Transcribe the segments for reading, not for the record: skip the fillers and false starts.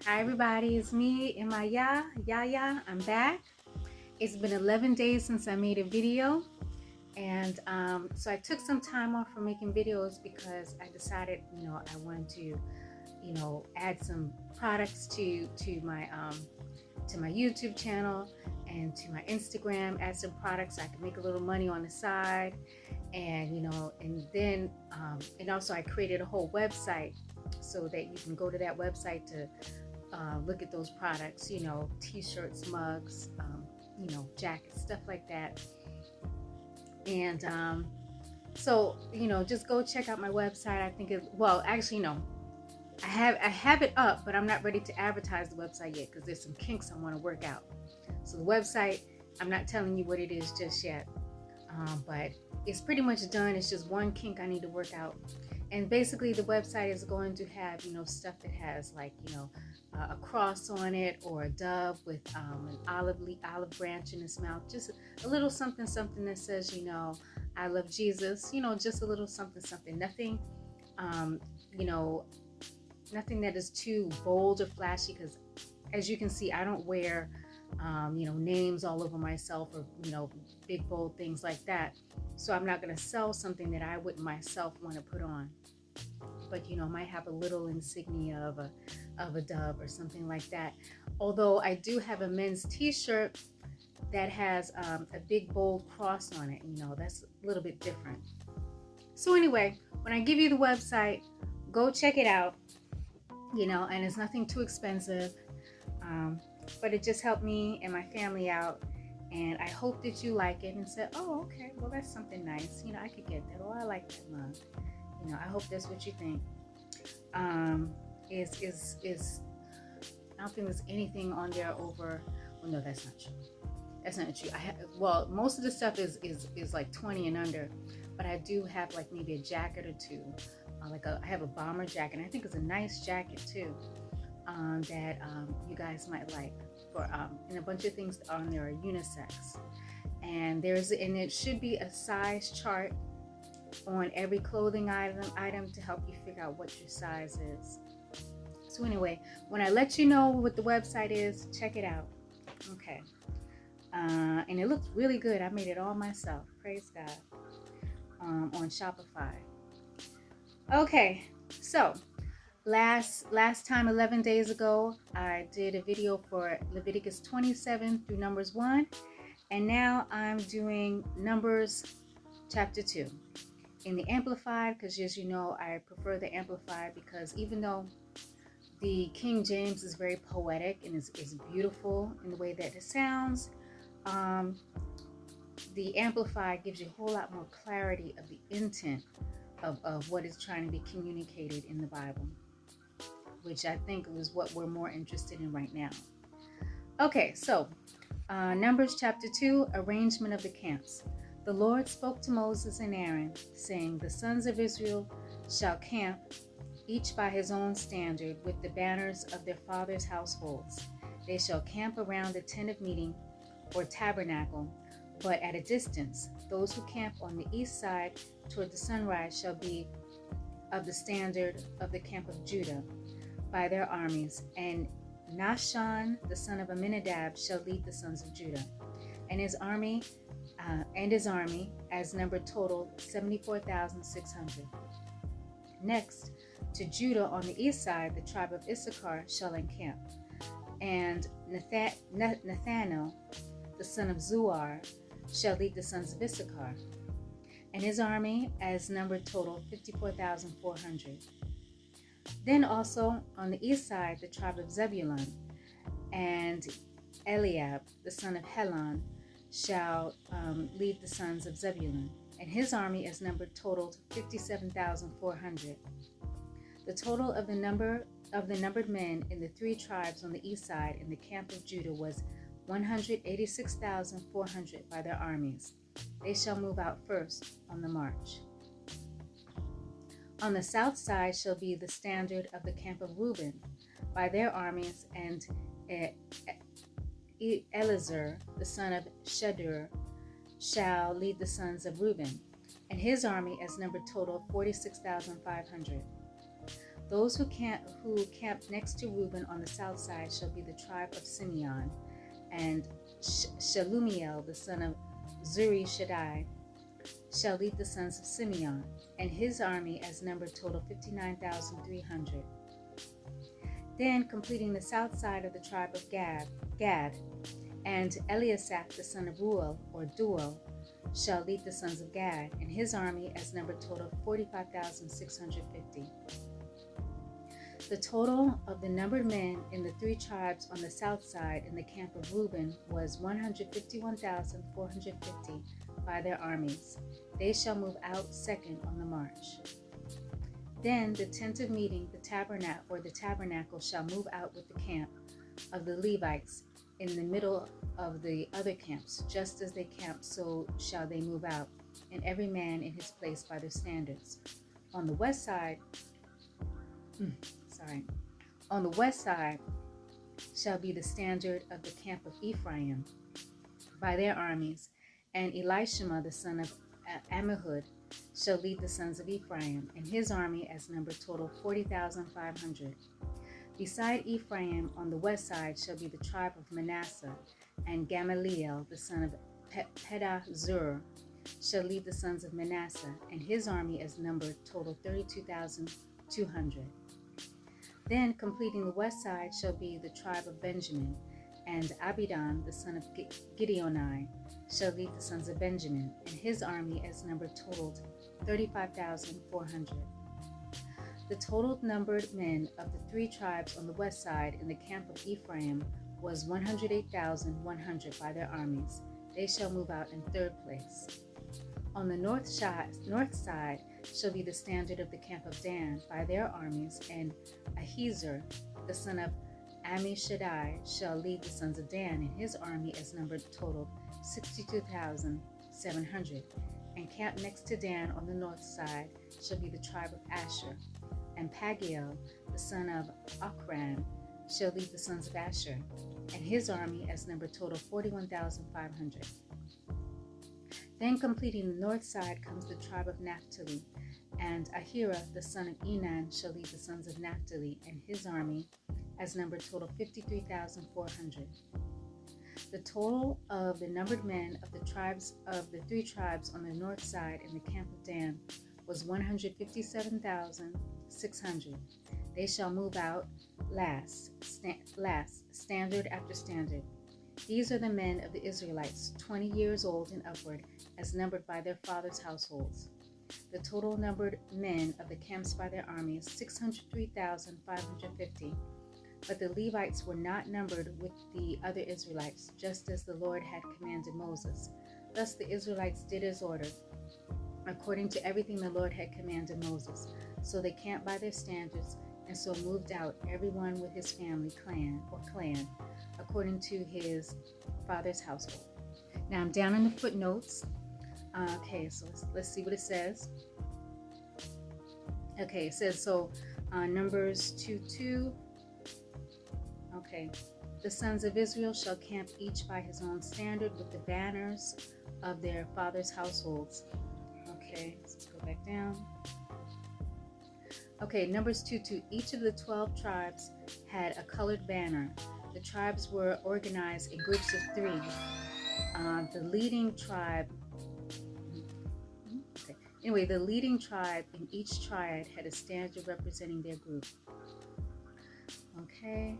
Hi everybody, it's me and my Yaya. I'm back. It's been 11 days since I made a video, and so I took some time off from making videos because I decided, I wanted to, add some products to my YouTube channel and to my Instagram. Add some products so I can make a little money on the side, and then and also I created a whole website so that you can go to that website to look at those products, t-shirts, mugs, jackets, stuff like that. And so, just go check out my website. I think I have it up, but I'm not ready to advertise the website yet because there's some kinks I want to work out. So the website, I'm not telling you what it is just yet, but it's pretty much done. It's just one kink I need to work out. And basically the website is going to have, stuff that has like, a cross on it, or a dove with an olive branch in its mouth. Just a little something that says, I love Jesus, just a little something. Nothing, nothing that is too bold or flashy, because as you can see, I don't wear, names all over myself, or, big bold things like that. So I'm not going to sell something that I wouldn't myself want to put on. But might have a little insignia of a dove or something like that. Although I do have a men's t-shirt that has a big bold cross on it. That's a little bit different. So anyway, when I give you the website, go check it out. And it's nothing too expensive, but it just helped me and my family out. And I hope that you like it and said, oh, okay, well, that's something nice. I could get that. Oh, I like that mug. I hope that's what you think. Is I don't think there's anything on there over. Well, no, that's not true. That's not true. Most of the stuff is like 20 and under, but I do have like maybe a jacket or two. I have a bomber jacket. And I think it's a nice jacket too. That you guys might like. And a bunch of things on there are unisex. And it should be a size chart on every clothing item to help you figure out what your size is. So anyway, when I let you know what the website is, check it out. Okay. And it looks really good. I made it all myself. Praise God. On Shopify. Okay. So last time, 11 days ago, I did a video for Leviticus 27 through Numbers 1. And now I'm doing Numbers chapter 2. In the Amplified, because as you know, I prefer the Amplified, because even though the King James is very poetic and is beautiful in the way that it sounds, the Amplified gives you a whole lot more clarity of the intent of what is trying to be communicated in the Bible, which I think is what we're more interested in right now. Okay, so Numbers chapter 2, arrangement of the camps. The Lord spoke to Moses and Aaron, saying, the sons of Israel shall camp, each by his own standard, with the banners of their fathers' households. They shall camp around the tent of meeting, or tabernacle, but at a distance. Those who camp on the east side toward the sunrise shall be of the standard of the camp of Judah, by their armies. And Nahshon, the son of Amminadab, shall lead the sons of Judah, and his army, as numbered total 74,600. Next, to Judah on the east side, the tribe of Issachar shall encamp, and Nathanael, the son of Zuar, shall lead the sons of Issachar, and his army, as numbered total 54,400. Then also on the east side, the tribe of Zebulun, and Eliab, the son of Helon, shall lead the sons of Zebulun, and his army is numbered totaled 57,400. The total of the numbered men in the three tribes on the east side in the camp of Judah was 186,400 by their armies. They shall move out first on the march. On the south side shall be the standard of the camp of Reuben by their armies, and Elizur, the son of Shedur, shall lead the sons of Reuben, and his army is numbered total 46,500. Those who camp next to Reuben on the south side shall be the tribe of Simeon, and Shelumiel, the son of Zuri Shaddai, shall lead the sons of Simeon, and his army as number total 59,300. Then, completing the south side of the tribe of Gad, and Eliasaph, the son of Ruel, or Duel, shall lead the sons of Gad, and his army as number total 45,650. The total of the numbered men in the three tribes on the south side in the camp of Reuben was 151,450 by their armies. They shall move out second on the march. Then the tent of meeting, the tabernacle, shall move out with the camp of the Levites in the middle of the other camps. Just as they camped, so shall they move out, and every man in his place by their standards. On the west side shall be the standard of the camp of Ephraim by their armies, and Elishama, the son of Ammihud, shall lead the sons of Ephraim, and his army as number total 40,500. Beside Ephraim on the west side shall be the tribe of Manasseh, and Gamaliel, the son of Pedahzur, shall lead the sons of Manasseh, and his army as number total 32,200. Then, completing the west side shall be the tribe of Benjamin, and Abidan, the son of Gideoni, shall lead the sons of Benjamin, and his army as number totaled 35,400. The total numbered men of the three tribes on the west side in the camp of Ephraim was 108,100 by their armies. They shall move out in third place. On the north side shall be the standard of the camp of Dan by their armies, and Ahiezer, the son of Ammishaddai, shall lead the sons of Dan, and his army as numbered totaled 62,700. And camped next to Dan on the north side shall be the tribe of Asher, and Pagiel, the son of Ochran, shall lead the sons of Asher, and his army as number total 41,500. Then completing the north side comes the tribe of Naphtali, and Ahira, the son of Enan, shall lead the sons of Naphtali, and his army as number total 53,400. The total of the numbered men of the three tribes on the north side in the camp of Dan was 157,600. They shall move out last, standard after standard. These are the men of the Israelites, 20 years old and upward, as numbered by their fathers' households. The total numbered men of the camps by their army is 603,550. But the Levites were not numbered with the other Israelites, just as the Lord had commanded Moses. Thus the Israelites did as ordered, according to everything the Lord had commanded Moses. So they camped by their standards, and so moved out, everyone with his family, clan, according to his father's household. Now I'm down in the footnotes. Okay, so let's see what it says. Okay, it says, Numbers 2:2. Okay, the sons of Israel shall camp each by his own standard with the banners of their fathers' households. Okay, let's go back down. Okay, Numbers 2:2. Each of the 12 tribes had a colored banner. The tribes were organized in groups of 3. The leading tribe in each triad had a standard representing their group. Okay.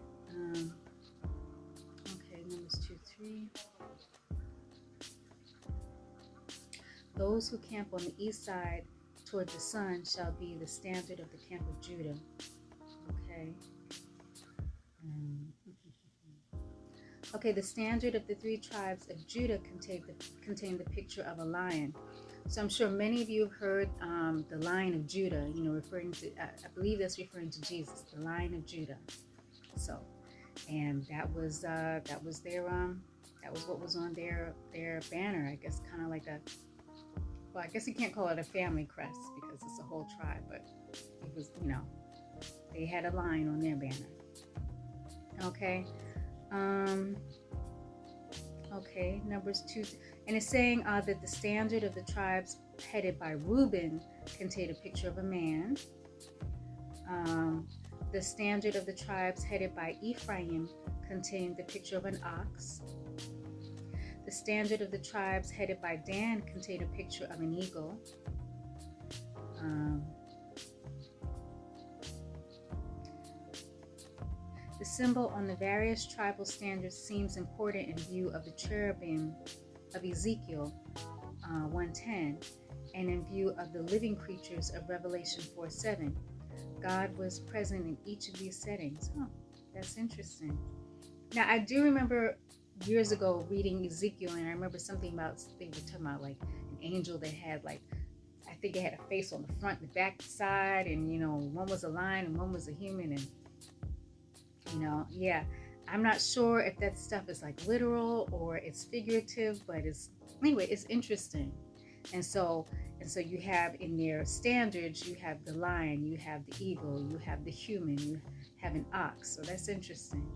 Numbers 2:3. Those who camp on the east side toward the sun shall be the standard of the camp of Judah. Okay. Okay, the standard of the 3 tribes of Judah contained the picture of a lion. So I'm sure many of you have heard the Lion of Judah, referring to, I believe that's referring to Jesus, the Lion of Judah. So, and that was their that was what was on their banner. I guess kind of like I guess you can't call it a family crest because it's a whole tribe, but it was, they had a lion on their banner. Okay. Okay, Numbers 2, and it's saying that the standard of the tribes headed by Reuben contained a picture of a man. The standard of the tribes headed by Ephraim contained the picture of an ox. The standard of the tribes headed by Dan contained a picture of an eagle. The symbol on the various tribal standards seems important in view of the cherubim of Ezekiel 1:10 and in view of the living creatures of Revelation 4:7. God was present in each of these settings. That's interesting. Now, I do remember years ago reading Ezekiel, and I remember something about, they were talking about like an angel that had like, I think it had a face on the front, the back, side, and one was a lion and one was a human, and yeah, I'm not sure if that stuff is like literal or it's figurative, but it's interesting. And so you have in their standards, you have the lion, you have the eagle, you have the human, you have an ox. So that's interesting.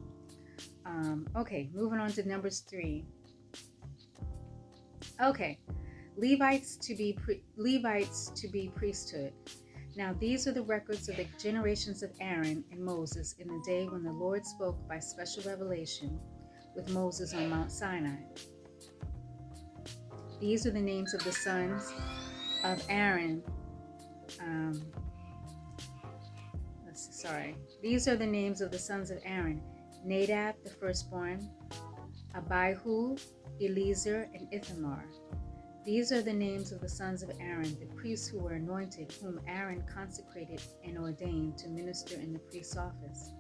Okay, moving on to Numbers 3. Okay, Levites to be priesthood. Now these are the records of the generations of Aaron and Moses in the day when the Lord spoke by special revelation with Moses on Mount Sinai. These are the names of the sons of Aaron. These are the names of the sons of Aaron: Nadab, the firstborn, Abihu, Eleazar, and Ithamar. These are the names of the sons of Aaron, the priests who were anointed, whom Aaron consecrated and ordained to minister in the priest's office.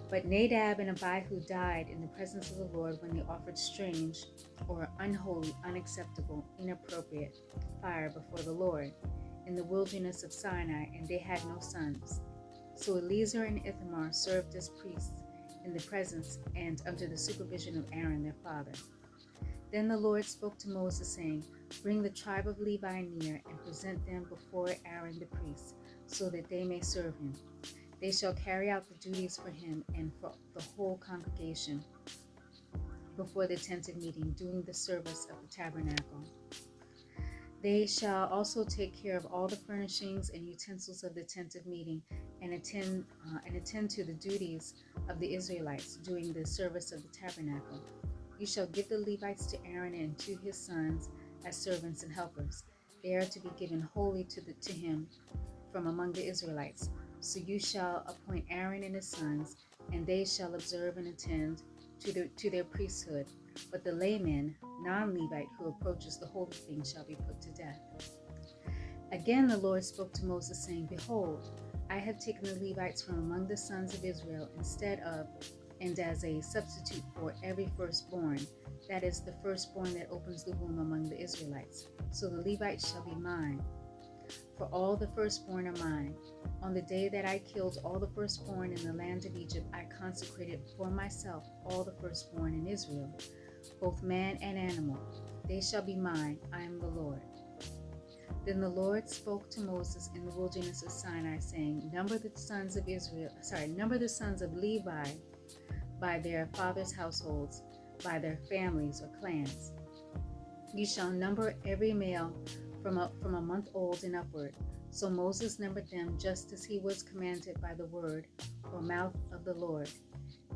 But Nadab and Abihu died in the presence of the Lord when they offered strange or unholy, unacceptable, inappropriate fire before the Lord in the wilderness of Sinai, and they had no sons. So Eleazar and Ithamar served as priests in the presence and under the supervision of Aaron their father. Then the Lord spoke to Moses, saying, "Bring the tribe of Levi near and present them before Aaron the priest, so that they may serve him. They shall carry out the duties for him and for the whole congregation before the tent of meeting, doing the service of the tabernacle. They shall also take care of all the furnishings and utensils of the tent of meeting, and attend to the duties of the Israelites, doing the service of the tabernacle. You shall give the Levites to Aaron and to his sons as servants and helpers. They are to be given wholly to him from among the Israelites. So you shall appoint Aaron and his sons, and they shall observe and attend to their priesthood. But the layman, non-Levite, who approaches the holy thing shall be put to death." Again the Lord spoke to Moses, saying, "Behold, I have taken the Levites from among the sons of Israel instead of and as a substitute for every firstborn, that is, the firstborn that opens the womb among the Israelites. So the Levites shall be mine, for all the firstborn are mine. On the day that I killed all the firstborn in the land of Egypt, I consecrated for myself all the firstborn in Israel, both man and animal. They shall be mine. I am the Lord." Then the Lord spoke to Moses in the wilderness of Sinai, saying, number the sons of Levi by their fathers' households, by their families or clans. You shall number every male from a month old and upward. So Moses numbered them just as he was commanded by the word or mouth of the Lord.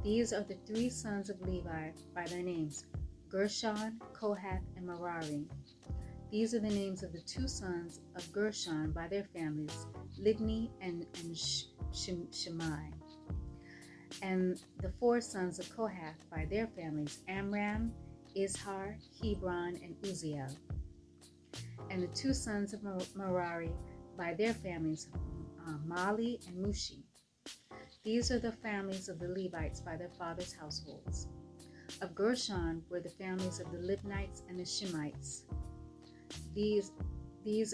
These are the 3 sons of Levi by their names: Gershon, Kohath, and Merari. These are the names of the 2 sons of Gershon by their families, Libni and Shimei. And the 4 sons of Kohath by their families, Amram, Izhar, Hebron, and Uzziel. And the 2 sons of Merari by their families, Mali and Mushi. These are the families of the Levites by their fathers' households. Of Gershon were the families of the Libnites and the Shimeites. These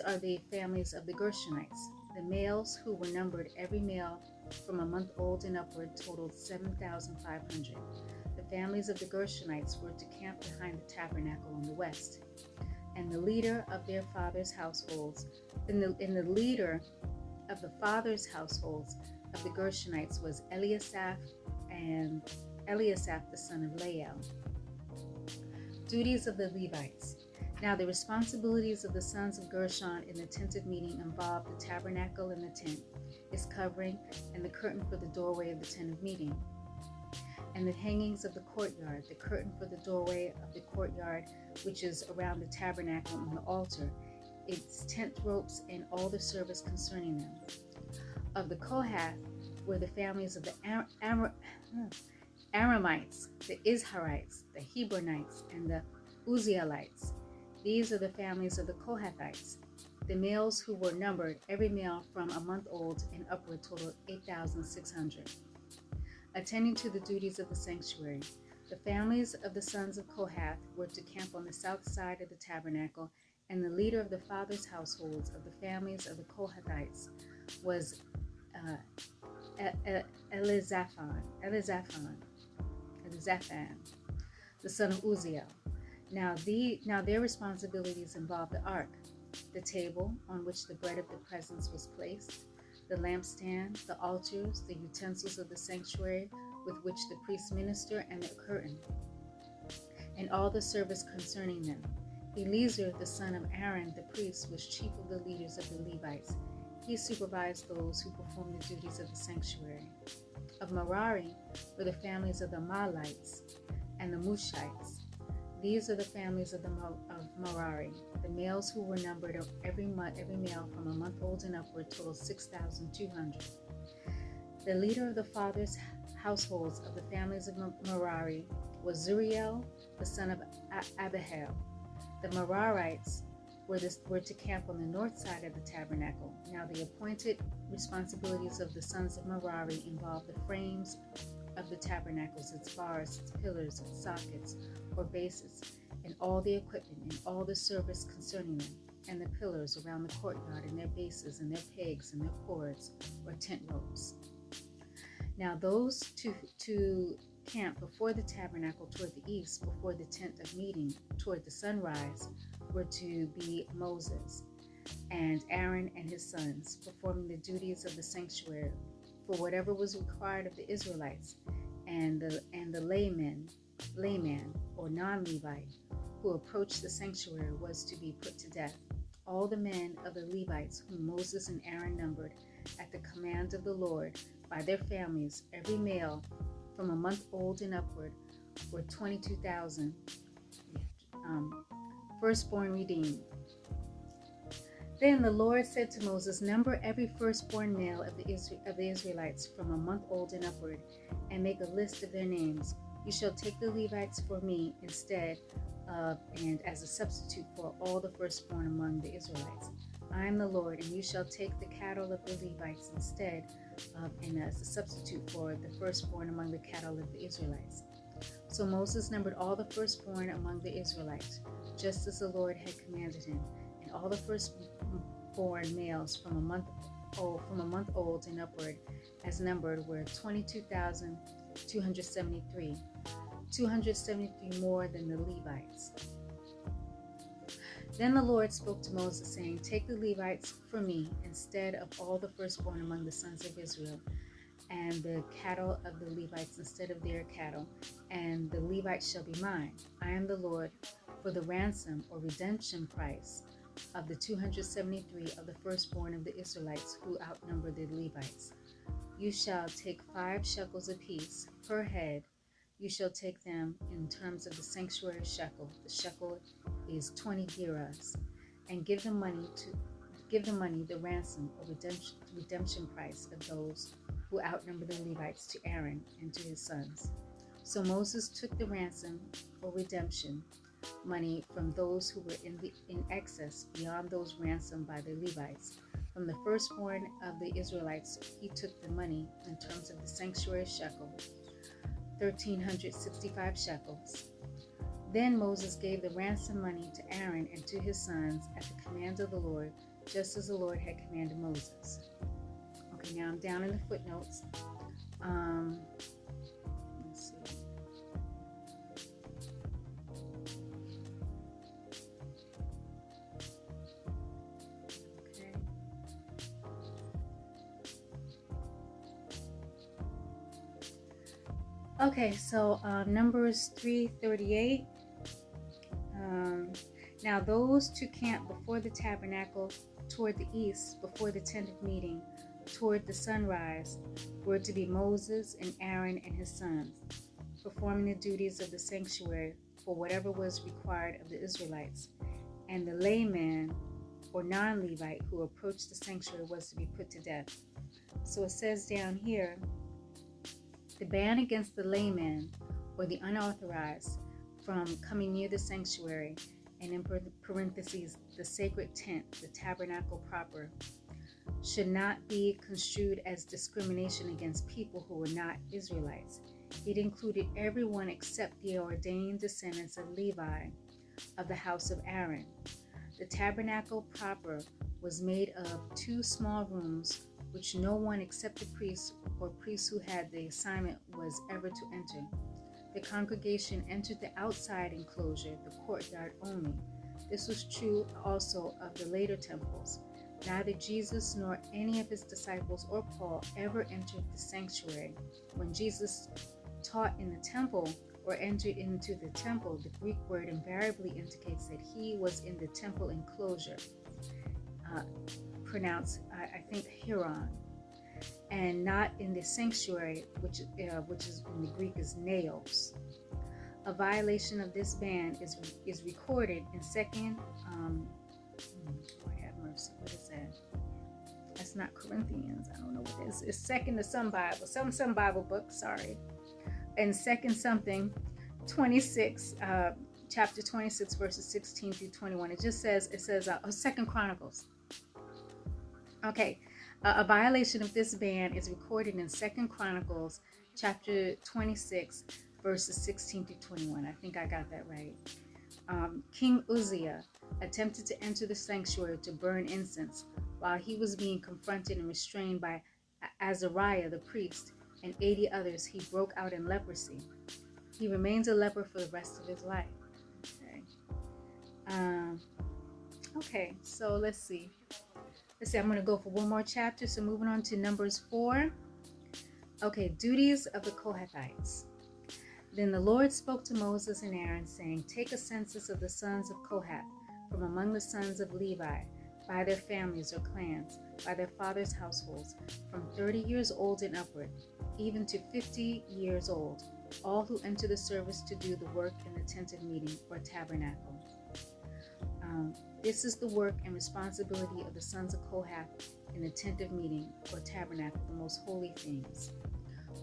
are the families of the Gershonites. The males who were numbered, every male from a month old and upward, totaled 7,500. The families of the Gershonites were to camp behind the tabernacle on the west. And the leader of their fathers' households, and the leader of the fathers' households of the Gershonites was Eliasaph the son of Lael. Duties of the Levites. Now the responsibilities of the sons of Gershon in the tent of meeting involved the tabernacle and the tent, its covering, and the curtain for the doorway of the tent of meeting, and the hangings of the courtyard, the curtain for the doorway of the courtyard, which is around the tabernacle and the altar, its tent ropes, and all the service concerning them. Of the Kohath were the families of the Aramites, the Izharites, the Hebronites, and the Uzzielites. These are the families of the Kohathites. The males who were numbered, every male from a month old and upward, totaled 8,600. Attending to the duties of the sanctuary, the families of the sons of Kohath were to camp on the south side of the tabernacle, and the leader of the fathers' households of the families of the Kohathites was Elizaphan, the son of Uzziel. Now their responsibilities involved the ark, the table on which the bread of the presence was placed, the lampstand, the altars, the utensils of the sanctuary with which the priests minister, and the curtain, and all the service concerning them. Eleazar, the son of Aaron, the priest, was chief of the leaders of the Levites. He supervised those who performed the duties of the sanctuary. Of Merari were the families of the Mahlites and the Mushites. These are the families of Merari. The males who were numbered of every male from a month old and upward totaled 6,200. The leader of the fathers' households of the families of Merari was Zuriel, the son of Abihail. The Merarites were to camp on the north side of the tabernacle. Now the appointed responsibilities of the sons of Merari involved the frames of the tabernacles, its bars, its pillars, its sockets or bases, and all the equipment and all the service concerning them, and the pillars around the courtyard and their bases and their pegs and their cords or tent ropes. Now those to camp before the tabernacle toward the east, before the tent of meeting toward the sunrise, were to be Moses and Aaron and his sons, performing the duties of the sanctuary for whatever was required of the Israelites, and the layman or non-Levite who approached the sanctuary was to be put to death. All the men of the Levites whom Moses and Aaron numbered at the command of the Lord by their families, every male from a month old and upward, were 22,000, firstborn redeemed. Then the Lord said to Moses, "Number every firstborn male of the Israelites from a month old and upward, and make a list of their names. You shall take the Levites for me instead of and as a substitute for all the firstborn among the Israelites. I am the Lord, and you shall take the cattle of the Levites instead of and as a substitute for the firstborn among the cattle of the Israelites." So Moses numbered all the firstborn among the Israelites, just as the Lord had commanded him, and all the firstborn males from a month old and upward, as numbered, were 22,273, 273 more than the Levites. Then the Lord spoke to Moses, saying, "Take the Levites for me instead of all the firstborn among the sons of Israel, and the cattle of the Levites instead of their cattle, and the Levites shall be mine. I am the Lord. For the ransom or redemption price of the 273 of the firstborn of the Israelites who outnumber the Levites, you shall take 5 shekels apiece per head. You shall take them in terms of the sanctuary shekel. The shekel is 20 gerahs, and give the money, the ransom or redemption price of those who outnumber the Levites, to Aaron and to his sons." So Moses took the ransom or redemption money from those who were in excess beyond those ransomed by the Levites. From the firstborn of the Israelites, he took the money in terms of the sanctuary shekel, 1,365 shekels. Then Moses gave the ransom money to Aaron and to his sons at the command of the Lord, just as the Lord had commanded Moses. Okay, now I'm down in the footnotes. Let's see. Okay, so Numbers 3:38. Now those to camp before the tabernacle toward the east, before the tent of meeting, toward the sunrise, were to be Moses and Aaron and his sons, performing the duties of the sanctuary for whatever was required of the Israelites. And the layman or non-Levite who approached the sanctuary was to be put to death. So it says down here, the ban against the layman or the unauthorized from coming near the sanctuary, and in parentheses, the sacred tent, the tabernacle proper, should not be construed as discrimination against people who were not Israelites. It included everyone except the ordained descendants of Levi of the house of Aaron. The tabernacle proper was made of 2 small rooms, which no one except the priest or priests who had the assignment was ever to enter. The congregation entered the outside enclosure, the courtyard only. This was true also of the later temples. Neither Jesus nor any of his disciples or Paul ever entered the sanctuary. When Jesus taught in the temple or entered into the temple, the Greek word invariably indicates that he was in the temple enclosure, pronounced, I think, hieron, and not in the sanctuary, which is in the Greek is naos. A violation of this ban is recorded in Second. Lord have mercy. What is that? That's not Corinthians. I don't know what it is. It's second to some Bible, some Bible book. Sorry, and second something, 26, chapter 26, verses 16 through 21. It says Second Chronicles. Okay, a violation of this ban is recorded in Second Chronicles, chapter 26, verses 16 through 21. I think I got that right. King Uzziah attempted to enter the sanctuary to burn incense. While he was being confronted and restrained by Azariah the priest and 80 others, he broke out in leprosy. He remains a leper for the rest of his life. Okay, so let's see. I'm going to go for one more chapter. So moving on to Numbers 4. Okay, duties of the Kohathites. Then the Lord spoke to Moses and Aaron, saying, "Take a census of the sons of Kohath from among the sons of Levi, by their families or clans, by their fathers' households, from 30 years old and upward, even to 50 years old, all who enter the service to do the work in the tent of meeting or tabernacle." This is the work and responsibility of the sons of Kohath in the tent of meeting or tabernacle, the most holy things.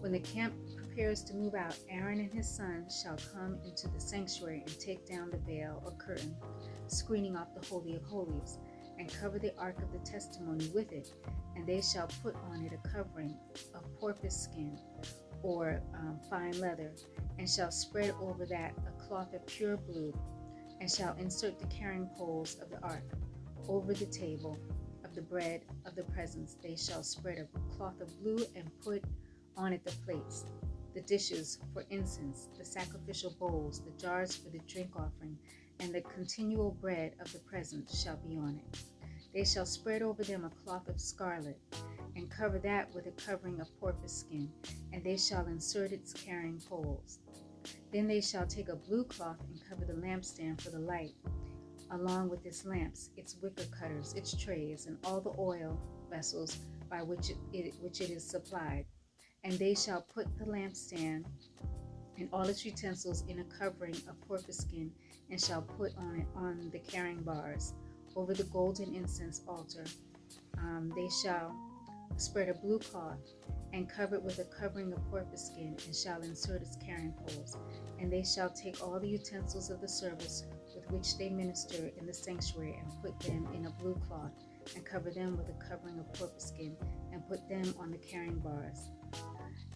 When the camp prepares to move out, Aaron and his sons shall come into the sanctuary and take down the veil or curtain, screening off the Holy of Holies, and cover the ark of the testimony with it, and they shall put on it a covering of porpoise skin or fine leather, and shall spread over that a cloth of pure blue, and shall insert the carrying poles of the ark. Over the table of the bread of the presence they shall spread a cloth of blue and put on it the plates, the dishes for incense, the sacrificial bowls, the jars for the drink offering, and the continual bread of the presence shall be on it. They shall spread over them a cloth of scarlet, and cover that with a covering of porpoise skin, and they shall insert its carrying poles. Then they shall take a blue cloth and cover the lampstand for the light, along with its lamps, its wicker cutters, its trays, and all the oil vessels by which it is supplied. And they shall put the lampstand and all its utensils in a covering of porpoise skin, and shall put on the carrying bars over the golden incense altar. They shall spread a blue cloth and cover it with a covering of porpoise skin, and shall insert its carrying poles. And they shall take all the utensils of the service with which they minister in the sanctuary, and put them in a blue cloth, and cover them with a covering of porpoise skin, and put them on the carrying bars.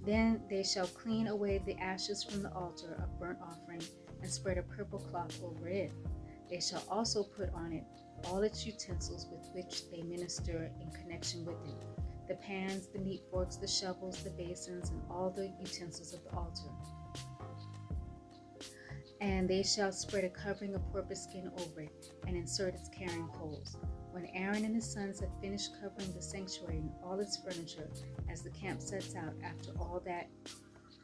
Then they shall clean away the ashes from the altar of burnt offering, and spread a purple cloth over it. They shall also put on it all its utensils with which they minister in connection with it, the pans, the meat forks, the shovels, the basins, and all the utensils of the altar. And they shall spread a covering of porpoise skin over it, and insert its carrying poles. When Aaron and his sons have finished covering the sanctuary and all its furniture, as the camp sets out after all that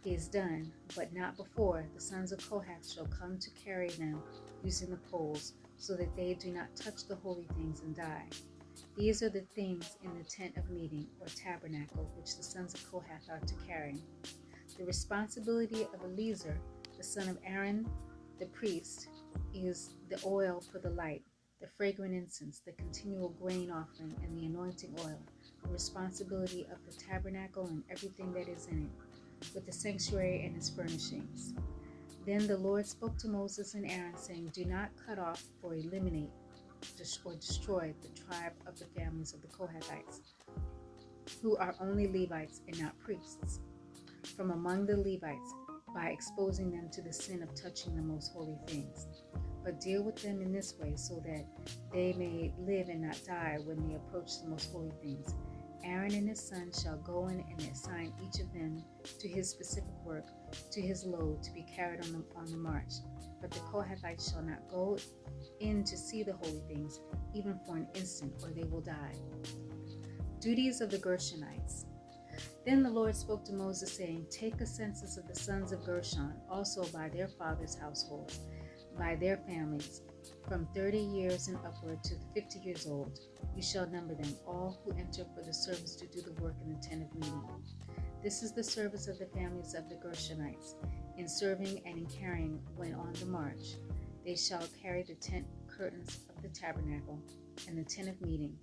is done, but not before, the sons of Kohath shall come to carry them using the poles, so that they do not touch the holy things and die. These are the things in the tent of meeting, or tabernacle, which the sons of Kohath are to carry. The responsibility of Eleazar, the son of Aaron, the priest, is the oil for the light, the fragrant incense, the continual grain offering, and the anointing oil, the responsibility of the tabernacle and everything that is in it, with the sanctuary and its furnishings. Then the Lord spoke to Moses and Aaron, saying, Do not cut off or eliminate or destroy the tribe of the families of the Kohathites, who are only Levites and not priests, from among the Levites, by exposing them to the sin of touching the most holy things. But deal with them in this way, so that they may live and not die when they approach the most holy things. Aaron and his sons shall go in and assign each of them to his specific work, to his load to be carried on the march. But the Kohathites shall not go in to see the holy things, even for an instant, or they will die. Duties of the Gershonites. Then the Lord spoke to Moses, saying, Take a census of the sons of Gershon, also by their fathers' households, by their families, from 30 years and upward to 50 years old. You shall number them, all who enter for the service to do the work in the tent of meeting. This is the service of the families of the Gershonites, in serving and in carrying when on the march. They shall carry the tent curtains of the tabernacle and the tent of meeting.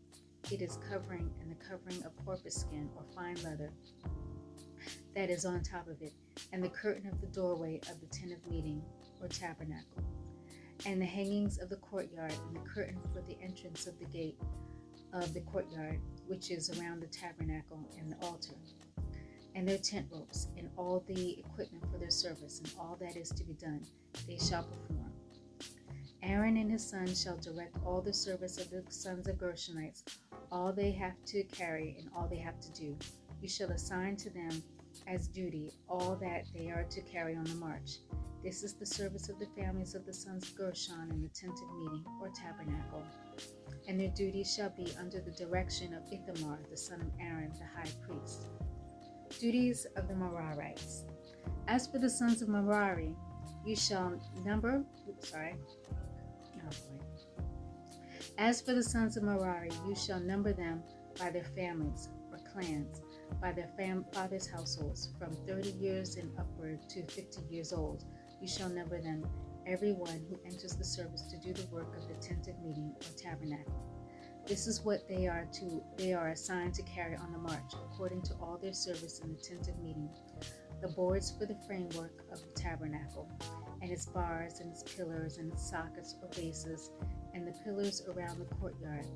It is covering and the covering of porpoise skin or fine leather that is on top of it, and the curtain of the doorway of the tent of meeting or tabernacle, and the hangings of the courtyard, and the curtain for the entrance of the gate of the courtyard, which is around the tabernacle and the altar, and their tent ropes, and all the equipment for their service, and all that is to be done, they shall perform. Aaron and his sons shall direct all the service of the sons of Gershonites, all they have to carry and all they have to do. You shall assign to them as duty all that they are to carry on the march. This is the service of the families of the sons of Gershon in the tent of meeting or tabernacle. And their duties shall be under the direction of Ithamar, the son of Aaron, the high priest. Duties of the Merarites. As for the sons of Merari, you shall number, As for the sons of Merari, you shall number them by their families or clans, by their fathers' households, from 30 years and upward to 50 years old. You shall number them, everyone who enters the service to do the work of the tent of meeting or tabernacle. This is what they are assigned to carry on the march, according to all their service in the tent of meeting. The boards for the framework of the tabernacle, and its bars and its pillars and its sockets or bases, and the pillars around the courtyard,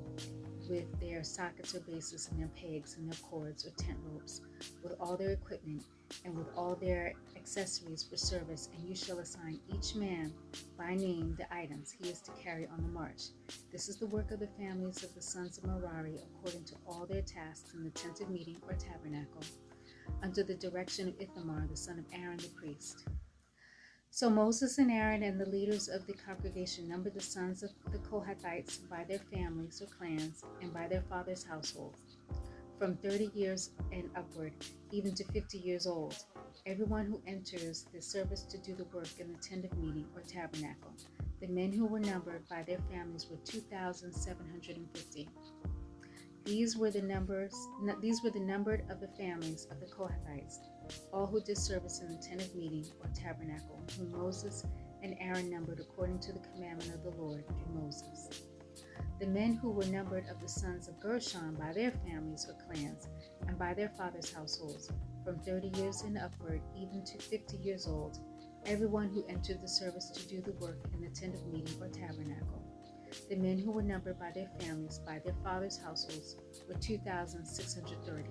with their sockets or bases and their pegs and their cords or tent ropes, with all their equipment and with all their accessories for service. And you shall assign each man by name the items he is to carry on the march. This is the work of the families of the sons of Merari, according to all their tasks in the tent of meeting or tabernacle, under the direction of Ithamar, the son of Aaron the priest. So Moses and Aaron and the leaders of the congregation numbered the sons of the Kohathites by their families or clans and by their fathers' households, from 30 years and upward, even to 50 years old, everyone who enters the service to do the work in the tent of meeting or tabernacle. The men who were numbered by their families were 2,750. These were the numbered of the families of the Kohathites, all who did service in the tent of meeting or tabernacle, whom Moses and Aaron numbered according to the commandment of the Lord through Moses. The men who were numbered of the sons of Gershon by their families or clans and by their fathers' households, from 30 years and upward, even to 50 years old, everyone who entered the service to do the work in the tent of meeting or tabernacle. The men who were numbered by their families by their fathers' households were 2,630.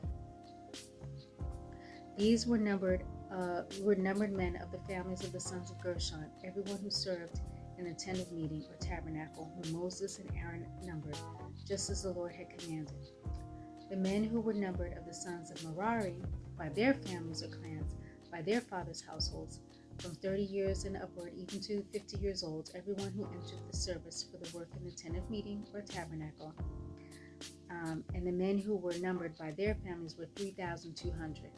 These were numbered men of the families of the sons of Gershon, everyone who served in the tent of meeting or tabernacle, whom Moses and Aaron numbered, just as the Lord had commanded. The men who were numbered of the sons of Merari by their families or clans, by their fathers' households, from 30 years and upward, even to 50 years old, everyone who entered the service for the work in the tent of meeting or tabernacle. And the men who were numbered by their families were 3,200.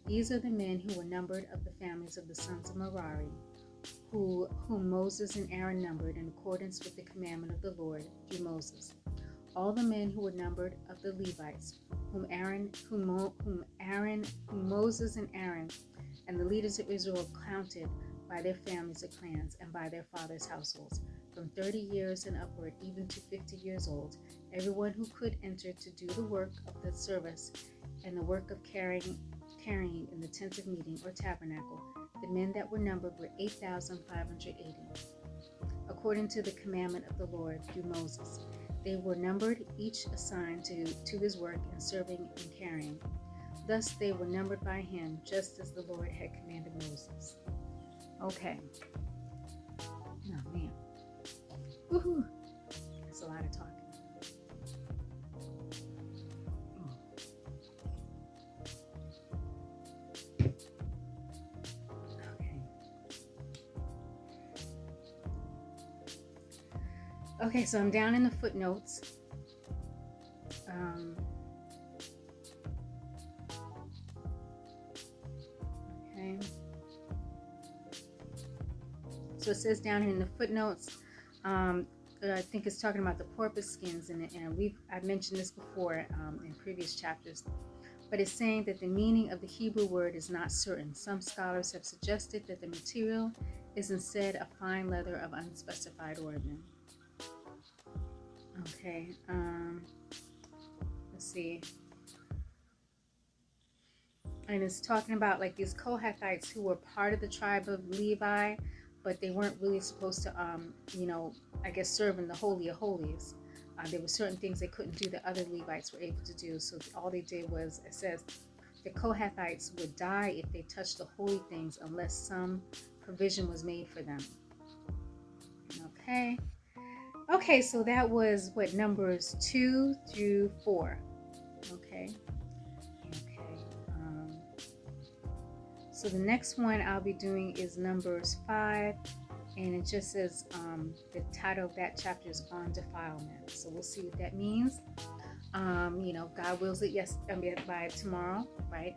These are the men who were numbered of the families of the sons of Merari, whom Moses and Aaron numbered in accordance with the commandment of the Lord through Moses. All the men who were numbered of the Levites, whom Moses and Aaron and the leaders of Israel counted by their families of clans and by their fathers' households, from 30 years and upward, even to 50 years old, everyone who could enter to do the work of the service and the work of carrying in the tent of meeting or tabernacle. The men that were numbered were 8,580, according to the commandment of the Lord through Moses. They were numbered, each assigned to his work in serving and carrying. Thus they were numbered by him, just as the Lord had commanded Moses. Okay. Oh, man. Woohoo! That's a lot of talking. Okay, so I'm down in the footnotes. Okay. So it says down here in the footnotes, I think it's talking about the porpoise skins, and I've mentioned this before in previous chapters, but it's saying that the meaning of the Hebrew word is not certain. Some scholars have suggested that the material is instead a fine leather of unspecified origin. Okay, let's see. And it's talking about like these Kohathites who were part of the tribe of Levi, but they weren't really supposed to, I guess serve in the Holy of Holies. There were certain things they couldn't do that other Levites were able to do. So all they did was, it says, the Kohathites would die if they touched the holy things unless some provision was made for them. Okay. Okay, so that was what, Numbers 2 through 4. Okay. So the next one I'll be doing is Numbers 5, and it just says the title of that chapter is On Defilement. So we'll see what that means. God wills it, by tomorrow, right?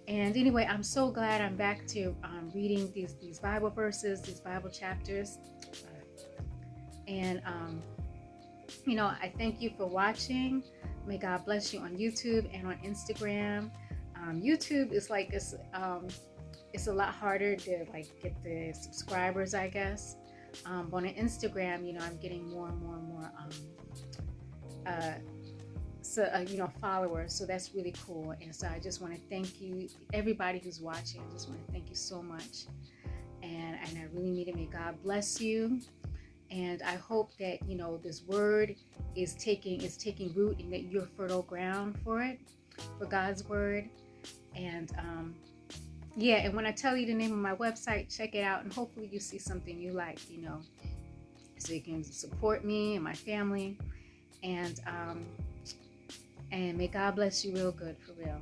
And anyway, I'm so glad I'm back to reading these Bible verses, these Bible chapters. And, I thank you for watching. May God bless you on YouTube and on Instagram. YouTube is like, it's a lot harder to like get the subscribers, I guess. But on Instagram, I'm getting more and more followers. So that's really cool. And so I just want to thank you, everybody who's watching. I just want to thank you so much. And I really mean it. May God bless you. And I hope that, this word is taking root and that you're fertile ground for it, for God's word. And, and when I tell you the name of my website, check it out. And hopefully you see something you like, so you can support me and my family. And may God bless you real good, for real.